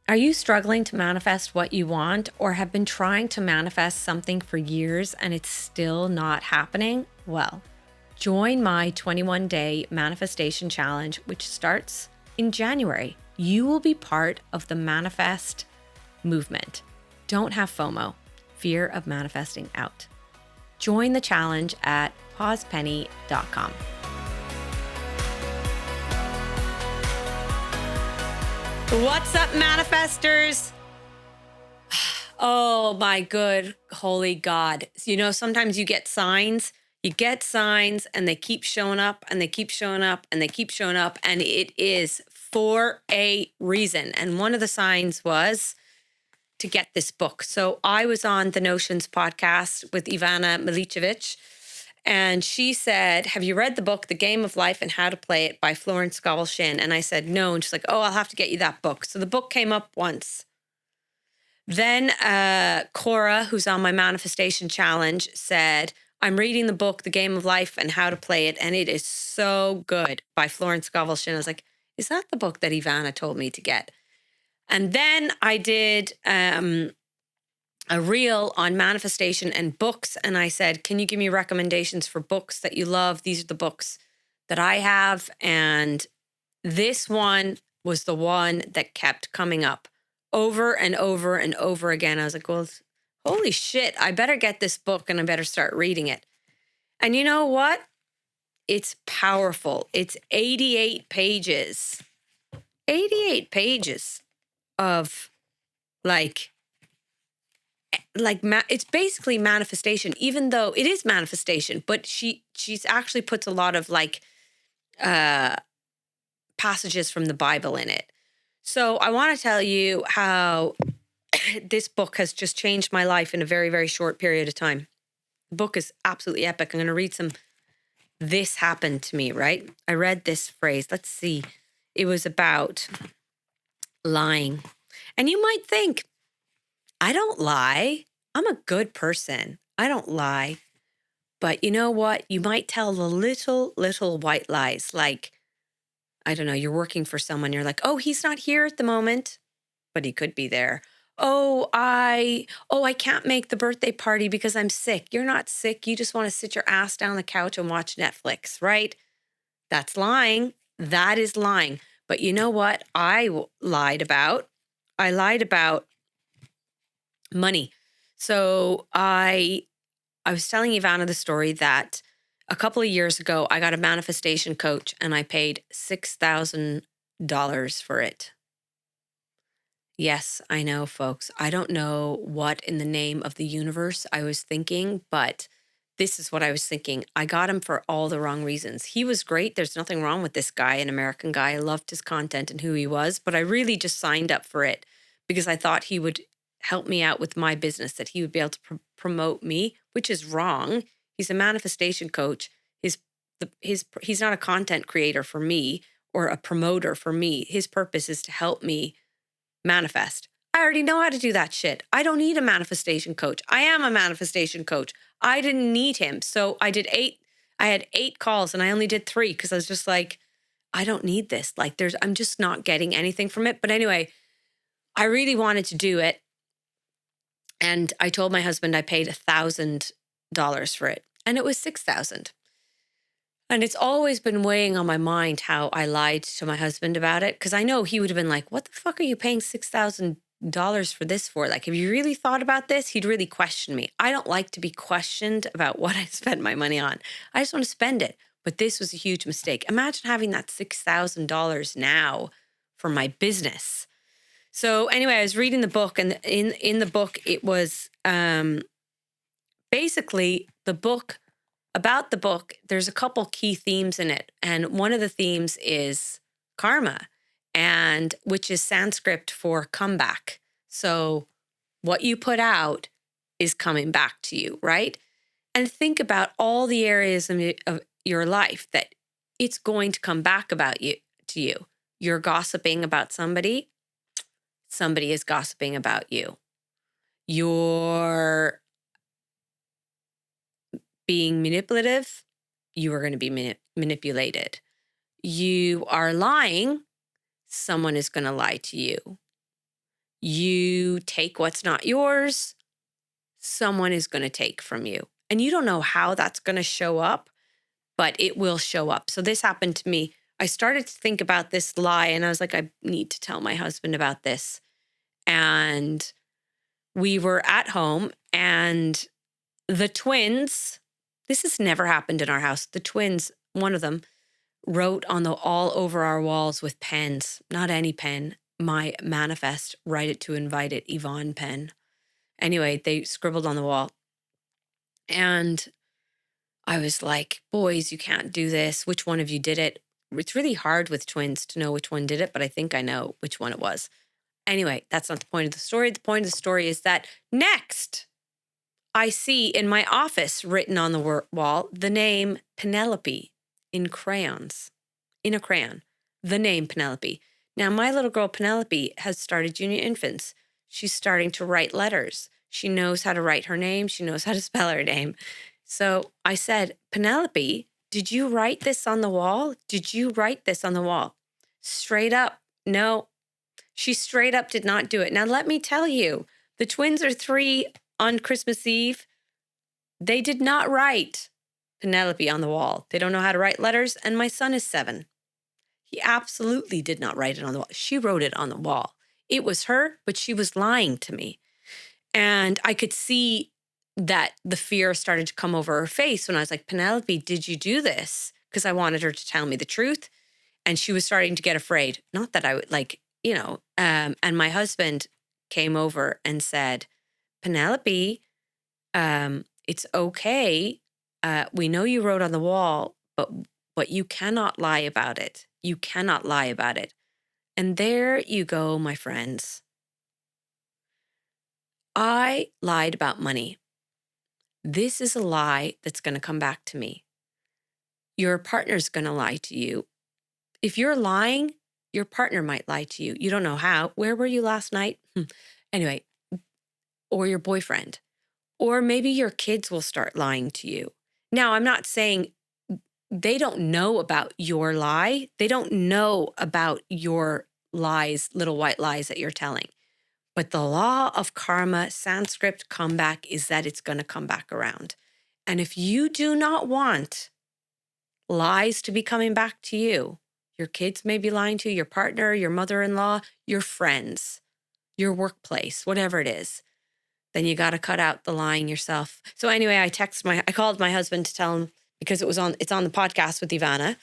Are you struggling to manifest what you want or have been trying to manifest something for years and it's still not happening? Well, join my 21-day manifestation challenge, which starts in January. You will be part of the manifest movement. Don't have FOMO, fear of manifesting out. Join the challenge at pausepenny.com. What's up, manifestors? Oh my good holy God. You know, sometimes you get signs and they keep showing up and they keep showing up and they keep showing up, and it is for a reason. And one of the signs was to get this book. So I was on the Notions podcast with Ivana Milicevic, and she said, have you read the book, The Game of Life and How to Play It by Florence Schovel Shinn? And I said, no. And she's like, oh, I'll have to get you that book. So the book came up once. Then Cora, who's on my manifestation challenge, said, I'm reading the book, The Game of Life and How to Play It, and it is so good by Florence Schovel Shinn. I was like, is that the book that Ivana told me to get? And then I did a reel on manifestation and books. And I said, can you give me recommendations for books that you love? These are the books that I have. And this one was the one that kept coming up over and over and over again. I was like, well, holy shit, I better get this book and I better start reading it. And you know what? It's powerful. It's 88 pages. 88 pages of it's basically manifestation, even though it is manifestation, but she's actually puts a lot of passages from the Bible in it. So I want to tell you how this book has just changed my life in a very, very short period of time. The book is absolutely epic. I'm going to read some. This happened to me, right? I read this phrase. Let's see. It was about lying. And you might think, I don't lie. I'm a good person. I don't lie. But you know what? You might tell the little white lies. Like, I don't know, you're working for someone. You're like, oh, he's not here at the moment, but he could be there. I can't make the birthday party because I'm sick. You're not sick. You just want to sit your ass down on the couch and watch Netflix, right? That's lying. That is lying. But you know what I lied about? I lied about money. So I was telling Ivana the story that a couple of years ago, I got a manifestation coach and I paid $6,000 for it. Yes, I know, folks. I don't know what in the name of the universe I was thinking, but this is what I was thinking. I got him for all the wrong reasons. He was great. There's nothing wrong with this guy, an American guy. I loved his content and who he was, but I really just signed up for it because I thought he would help me out with my business, that he would be able to promote me, which is wrong. He's a manifestation coach. He's not a content creator for me or a promoter for me. His purpose is to help me manifest. I already know how to do that shit. I don't need a manifestation coach. I am a manifestation coach. I didn't need him. So I had 8 calls and I only did 3 because I was just like, I don't need this. I'm just not getting anything from it. But anyway, I really wanted to do it. And I told my husband I paid $1,000 for it. And it was $6,000. And it's always been weighing on my mind how I lied to my husband about it. Because I know he would have been like, what the fuck are you paying $6,000 for this for? Like, have you really thought about this? He'd really question me. I don't like to be questioned about what I spend my money on. I just want to spend it. But this was a huge mistake. Imagine having that $6,000 now for my business. So anyway, I was reading the book, and in the book, it was basically about the book. There's a couple key themes in it. And one of the themes is karma, and which is Sanskrit for comeback. So what you put out is coming back to you, right? And think about all the areas of your life that it's going to come back to you. You're gossiping about somebody. Somebody is gossiping about you. You're being manipulative. You are going to be manipulated. You are lying. Someone is going to lie to you. You take what's not yours, someone is going to take from you. And you don't know how that's going to show up, but it will show up. So this happened to me. I started to think about this lie and I was like, I need to tell my husband about this. And we were at home and the twins, this has never happened in our house. The twins, one of them wrote on the all over our walls with pens, not any pen, my manifest, write it to invite it, Yvonne pen. Anyway, they scribbled on the wall. And I was like, boys, you can't do this. Which one of you did it? It's really hard with twins to know which one did it, but I think I know which one it was. Anyway, that's not the point of the story. The point of the story is that next, I see in my office written on the wall the name Penelope in crayons, in a crayon, the name Penelope. Now, my little girl Penelope has started junior infants. She's starting to write letters. She knows how to write her name. She knows how to spell her name. So I said, Penelope, did you write this on the wall? Did you write this on the wall? Straight up, no. She straight up did not do it. Now, let me tell you, the twins are 3 on Christmas Eve. They did not write Penelope on the wall. They don't know how to write letters, and my son is 7. He absolutely did not write it on the wall. She wrote it on the wall. It was her, but she was lying to me. And I could see that the fear started to come over her face when I was like, Penelope, did you do this? Because I wanted her to tell me the truth. And she was starting to get afraid. Not that I would and my husband came over and said, Penelope, it's okay. We know you wrote on the wall, but you cannot lie about it. You cannot lie about it. And there you go, my friends. I lied about money. This is a lie that's going to come back to me. Your partner's going to lie to you. If you're lying, your partner might lie to you. You don't know how. Where were you last night? Anyway, or your boyfriend. Or maybe your kids will start lying to you. Now, I'm not saying they don't know about your lie. They don't know about your lies, little white lies that you're telling. But the law of karma, Sanskrit comeback, is that it's going to come back around. And if you do not want lies to be coming back to you, your kids may be lying to you, your partner, your mother-in-law, your friends, your workplace, whatever it is, then you got to cut out the lying yourself. So anyway, I called my husband to tell him, because it's on the podcast with Ivana,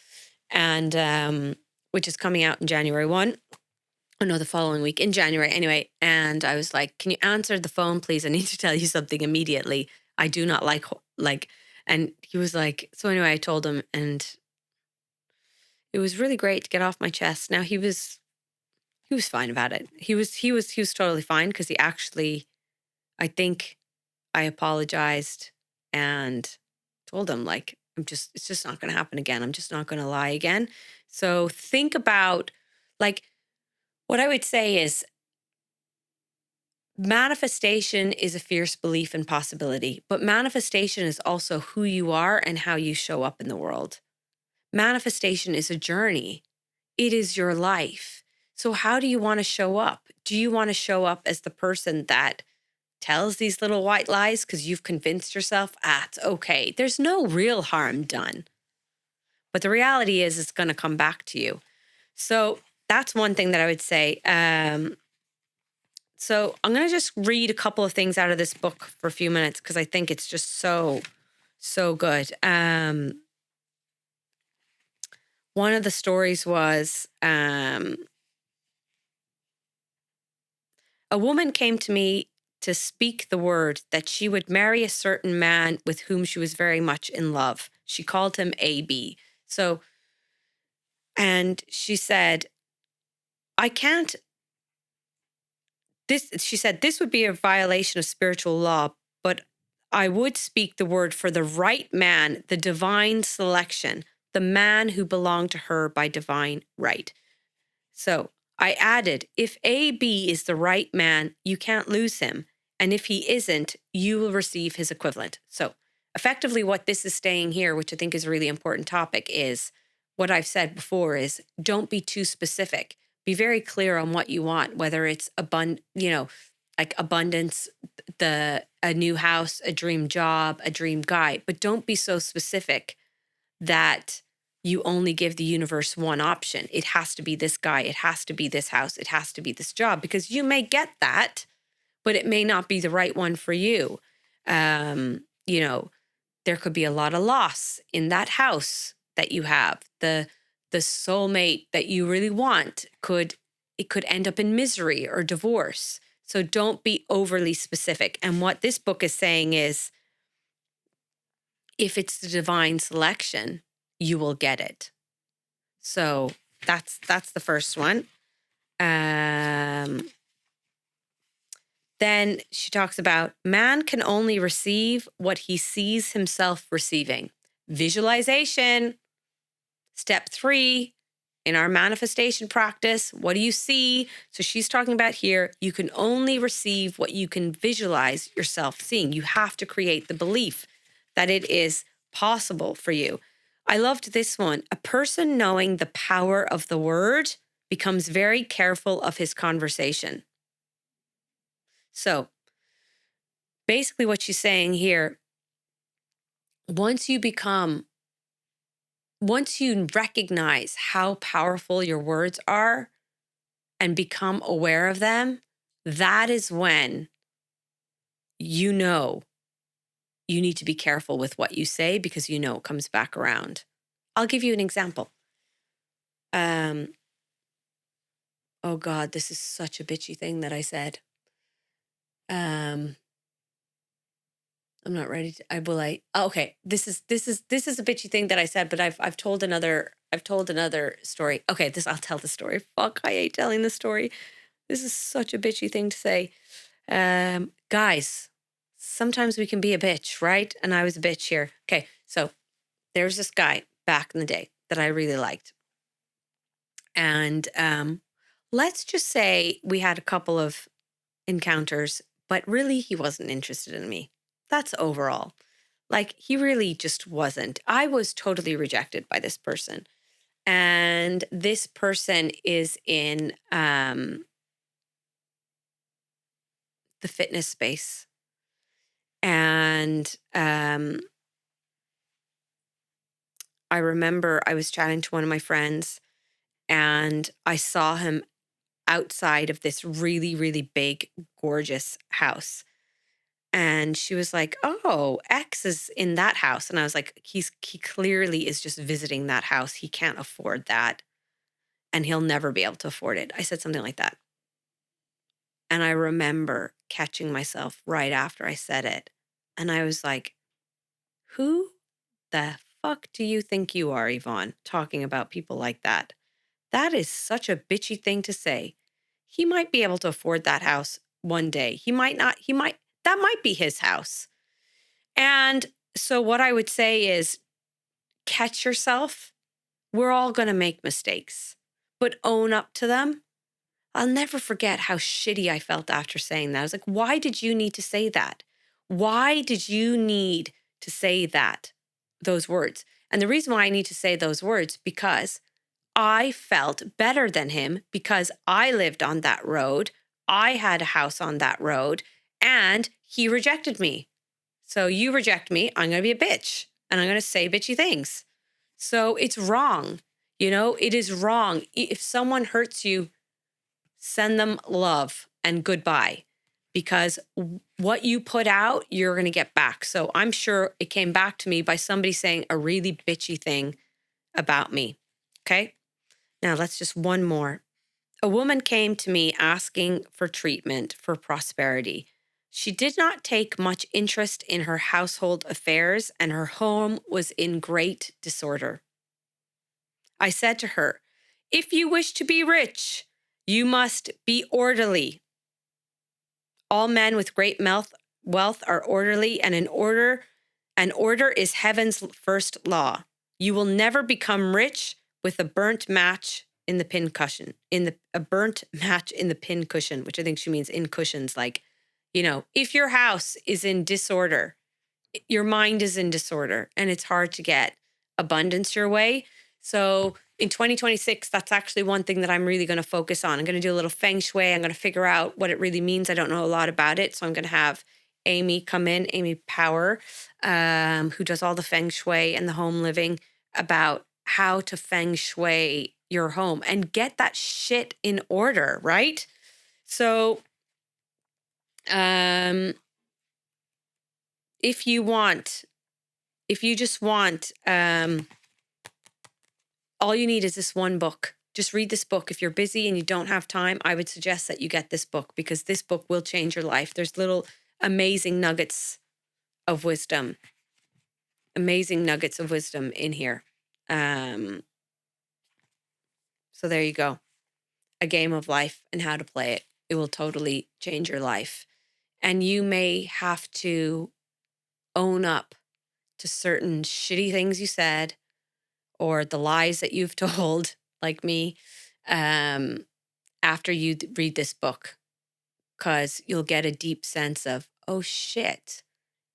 and which is coming out in January 1. Oh no, the following week in January. Anyway, and I was like, can you answer the phone, please? I need to tell you something immediately. I do not like, and he was like, so anyway, I told him, and it was really great to get off my chest. Now he was fine about it. He was totally fine, because he actually, I think I apologized and told him, like, it's just not going to happen again. I'm just not going to lie again. So think about, like, what I would say is manifestation is a fierce belief in possibility, but manifestation is also who you are and how you show up in the world. Manifestation is a journey. It is your life. So how do you want to show up? Do you want to show up as the person that tells these little white lies because you've convinced yourself, it's okay, there's no real harm done? But the reality is it's going to come back to you. So that's one thing that I would say. So I'm going to just read a couple of things out of this book for a few minutes, because I think it's just so, so good. One of the stories was, a woman came to me to speak the word that she would marry a certain man with whom she was very much in love. She called him AB. So, and she said, she said, this would be a violation of spiritual law, but I would speak the word for the right man, the divine selection, the man who belonged to her by divine right. So I added, if AB is the right man, you can't lose him. And if he isn't, you will receive his equivalent. So effectively what this is saying here, which I think is a really important topic, is what I've said before is, don't be too specific. Be very clear on what you want, whether it's like abundance, a new house, a dream job, a dream guy, but don't be so specific that you only give the universe one option. It has to be this guy, it has to be this house, it has to be this job, because you may get that, but it may not be the right one for you. You know, there could be a lot of loss in that house that you have. The soulmate that you really want could end up in misery or divorce. So don't be overly specific. And what this book is saying is, if it's the divine selection, you will get it. So that's the first one. Then she talks about man can only receive what he sees himself receiving. Visualization. Step 3 in our manifestation practice. What do you see? So she's talking about here, you can only receive what you can visualize yourself seeing. You have to create the belief that it is possible for you. I loved this one. A person knowing the power of the word becomes very careful of his conversation. So basically what she's saying here, once you recognize how powerful your words are and become aware of them, that is when you know you need to be careful with what you say, because you know it comes back around. I'll give you an example. Oh God, this is such a bitchy thing that I said. I'm not ready to, okay. This is a bitchy thing that I said, but I've told another story. Okay, I'll tell the story. Fuck, I hate telling the story. This is such a bitchy thing to say. Guys, sometimes we can be a bitch, right? And I was a bitch here. Okay, so there's this guy back in the day that I really liked. And let's just say we had a couple of encounters, but really he wasn't interested in me. That's overall. Like, he really just wasn't. I was totally rejected by this person. And this person is in the fitness space. And I remember I was chatting to one of my friends, and I saw him outside of this really, really big, gorgeous house. And she was like, "Oh, X is in that house." And I was like, he clearly is just visiting that house. He can't afford that, and he'll never be able to afford it. I said something like that. And I remember catching myself right after I said it. And I was like, who the fuck do you think you are, Yvonne, talking about people like that? That is such a bitchy thing to say. He might be able to afford that house one day. He might not. That might be his house. And so what I would say is, catch yourself. We're all going to make mistakes, but own up to them. I'll never forget how shitty I felt after saying that. I was like, why did you need to say that? Why did you need to say those words? And the reason why I need to say those words, because I felt better than him, because I lived on that road. I had a house on that road, and he rejected me. So you reject me, I'm going to be a bitch, and I'm going to say bitchy things. So it's wrong. It is wrong. If someone hurts you, send them love and goodbye, because what you put out, you're going to get back. So I'm sure it came back to me by somebody saying a really bitchy thing about me. Okay. Now let's just one more. A woman came to me asking for treatment for prosperity. She did not take much interest in her household affairs, and her home was in great disorder. I said to her, "If you wish to be rich, you must be orderly. All men with great wealth are orderly, and order is heaven's first law. You will never become rich with a burnt match in the pin cushion, a burnt match in the pin cushion," which I think she means in cushions. Like, if your house is in disorder, your mind is in disorder, and it's hard to get abundance your way. So in 2026, that's actually one thing that I'm really going to focus on. I'm going to do a little feng shui. I'm going to figure out what it really means. I don't know a lot about it. So I'm going to have Amy come in, Amy Power, who does all the feng shui and the home living, about how to feng shui your home and get that shit in order, right? So if you just want, all you need is this one book. Just read this book. If you're busy and you don't have time, I would suggest that you get this book, because this book will change your life. There's little amazing nuggets of wisdom, in here. So there you go. A game of life and how to play it. It will totally change your life. And you may have to own up to certain shitty things you said, or the lies that you've told, like me, after you read this book, because you'll get a deep sense of, oh shit,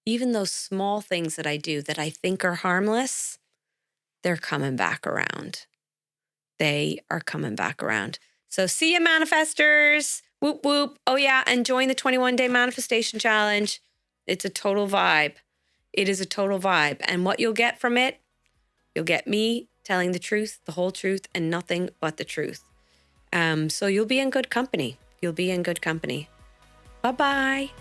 even those small things that I do that I think are harmless, they're coming back around. They are coming back around. So see ya, manifestors. Whoop, whoop. Oh yeah, and join the 21-day manifestation challenge. It's a total vibe. It is a total vibe. And what you'll get from it, you'll get me telling the truth, the whole truth, and nothing but the truth. So you'll be in good company. Bye-bye.